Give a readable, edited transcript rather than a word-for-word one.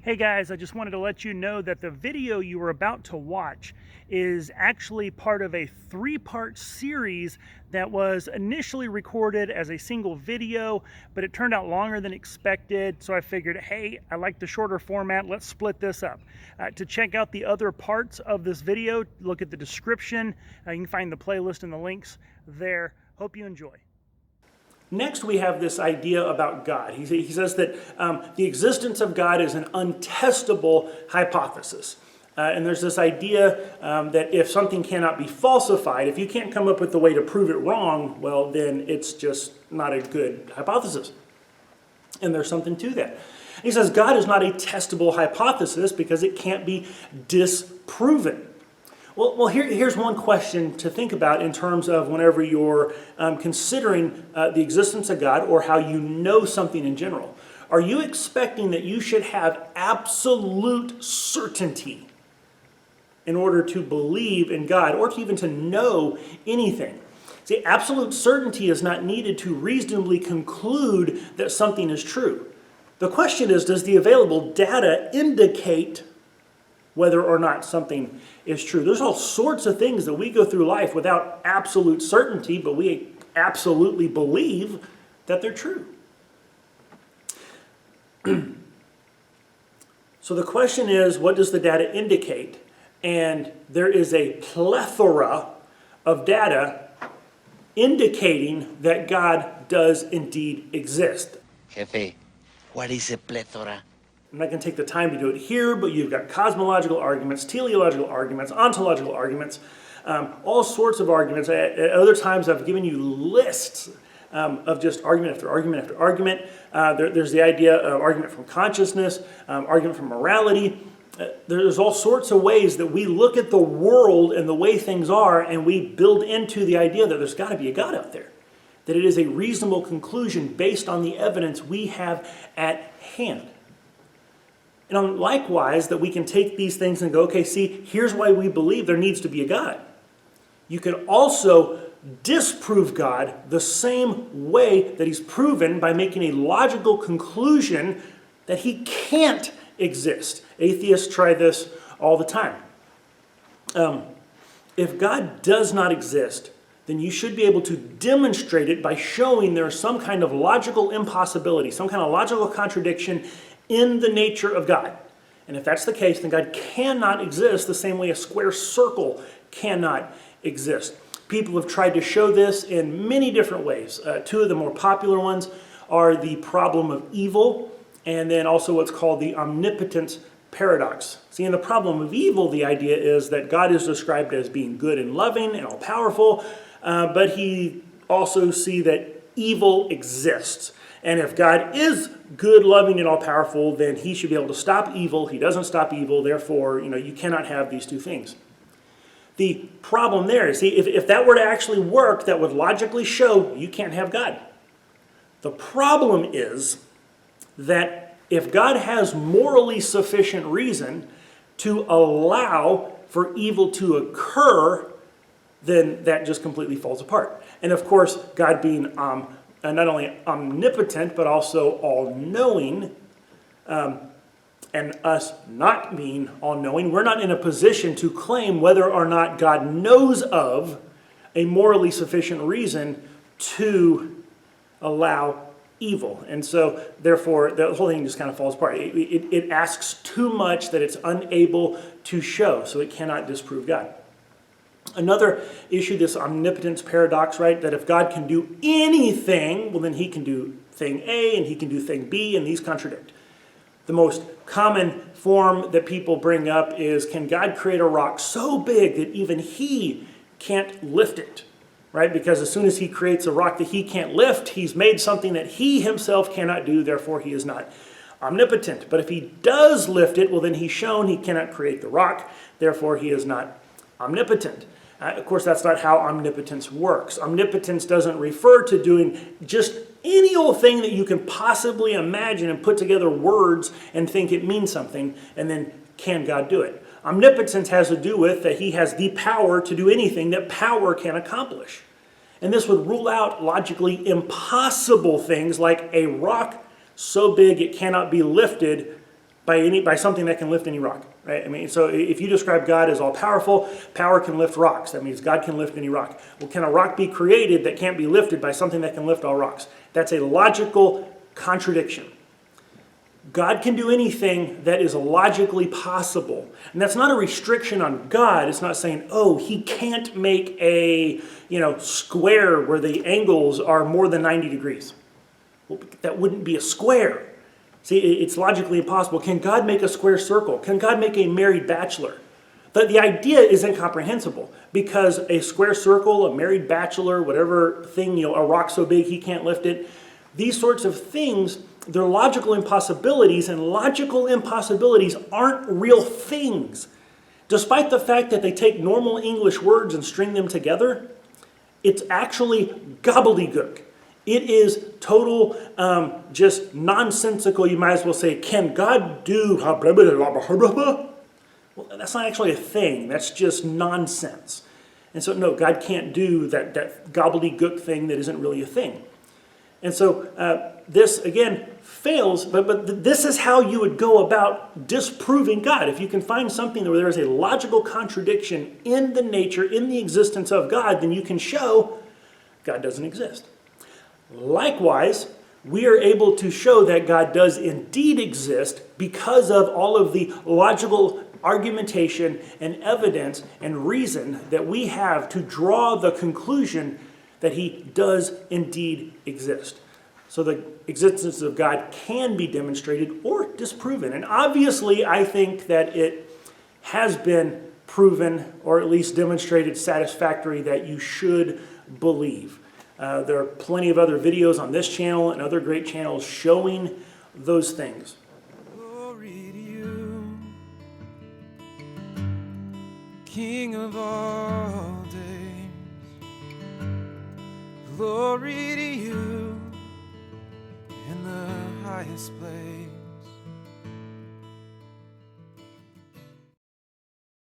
Hey guys, I just wanted to let you know that the video you were about to watch is actually part of a three-part series that was initially recorded as a single video, but it turned out longer than expected. So I figured, hey, I like the shorter format. Let's split this up. To check out the other parts of this video, look at the description. You can find the playlist and the links there. Hope you enjoy. Next, we have this idea about God. He says that the existence of God is an untestable hypothesis. And there's this idea that if something cannot be falsified, if you can't come up with a way to prove it wrong, well, then it's just not a good hypothesis. And there's something to that. He says God is not a testable hypothesis because it can't be disproven. Well, here's one question to think about in terms of whenever you're considering the existence of God or how you know something in general. Are you expecting that you should have absolute certainty in order to believe in God or to even to know anything? See, absolute certainty is not needed to reasonably conclude that something is true. The question is, does the available data indicate whether or not something is true? There's all sorts of things that we go through life without absolute certainty, but we absolutely believe that they're true. So the question is, what does the data indicate? And there is a plethora of data indicating that God does indeed exist. Jefe, what is a plethora? I'm not going to take the time to do it here, but you've got cosmological arguments, teleological arguments, ontological arguments, all sorts of arguments. At other times I've given you lists of just argument after argument after argument. There's the idea of argument from consciousness, argument from morality. There's all sorts of ways that we look at the world and the way things are, and we build into the idea that there's got to be a God out there, that it is a reasonable conclusion based on the evidence we have at hand. And likewise, that we can take these things and go, okay, see, here's why we believe there needs to be a God. You can also disprove God the same way that he's proven by making a logical conclusion that he can't exist. Atheists try this all the time. If God does not exist, then you should be able to demonstrate it by showing there's some kind of logical impossibility, some kind of logical contradiction in the nature of God. And if that's the case, then God cannot exist the same way a square circle cannot exist. People have tried to show this in many different ways. Two of the more popular ones are the problem of evil and then also what's called the omnipotence paradox. See, in the problem of evil, the idea is that God is described as being good and loving and all-powerful, but he also see that evil exists. And if God is good, loving, and all-powerful, then he should be able to stop evil. He doesn't stop evil. Therefore, you cannot have these two things. The problem there is, see, if that were to actually work, that would logically show you can't have God. The problem is that if God has morally sufficient reason to allow for evil to occur, then that just completely falls apart. And of course, God being not only omnipotent, but also all-knowing, and us not being all-knowing, we're not in a position to claim whether or not God knows of a morally sufficient reason to allow evil. And so, therefore, the whole thing just kind of falls apart. It asks too much that it's unable to show, so it cannot disprove God. Another issue, this omnipotence paradox, right? That if God can do anything, well then he can do thing A and he can do thing B, and these contradict. The most common form that people bring up is, can God create a rock so big that even he can't lift it? Right? Because as soon as he creates a rock that he can't lift, he's made something that he himself cannot do, therefore he is not omnipotent. But if he does lift it, well then he's shown he cannot create the rock, therefore he is not omnipotent. Of course, that's not how omnipotence works. Omnipotence doesn't refer to doing just any old thing that you can possibly imagine and put together words and think it means something, and then can God do it? Omnipotence has to do with that he has the power to do anything that power can accomplish. And this would rule out logically impossible things like a rock so big it cannot be lifted by something that can lift any rock, right? I mean, so if you describe God as all powerful, power can lift rocks. That means God can lift any rock. Well, can a rock be created that can't be lifted by something that can lift all rocks? That's a logical contradiction. God can do anything that is logically possible. And that's not a restriction on God. It's not saying, oh, he can't make a, square where the angles are more than 90 degrees. Well, that wouldn't be a square. See, it's logically impossible. Can God make a square circle? Can God make a married bachelor? The idea is incomprehensible because a square circle, a married bachelor, whatever thing, a rock so big he can't lift it, these sorts of things, they're logical impossibilities, and logical impossibilities aren't real things. Despite the fact that they take normal English words and string them together, it's actually gobbledygook. It is total, just nonsensical. You might as well say, can God do... Well, that's not actually a thing. That's just nonsense. And so, no, God can't do that gobbledygook thing that isn't really a thing. And so this, again, fails, but this is how you would go about disproving God. If you can find something where there is a logical contradiction in the nature, in the existence of God, then you can show God doesn't exist. Likewise, we are able to show that God does indeed exist because of all of the logical argumentation and evidence and reason that we have to draw the conclusion that he does indeed exist. So the existence of God can be demonstrated or disproven. And obviously, I think that it has been proven or at least demonstrated satisfactory that you should believe. There are plenty of other videos on this channel and other great channels showing those things. Glory to you, King of all days. Glory to you in the highest place.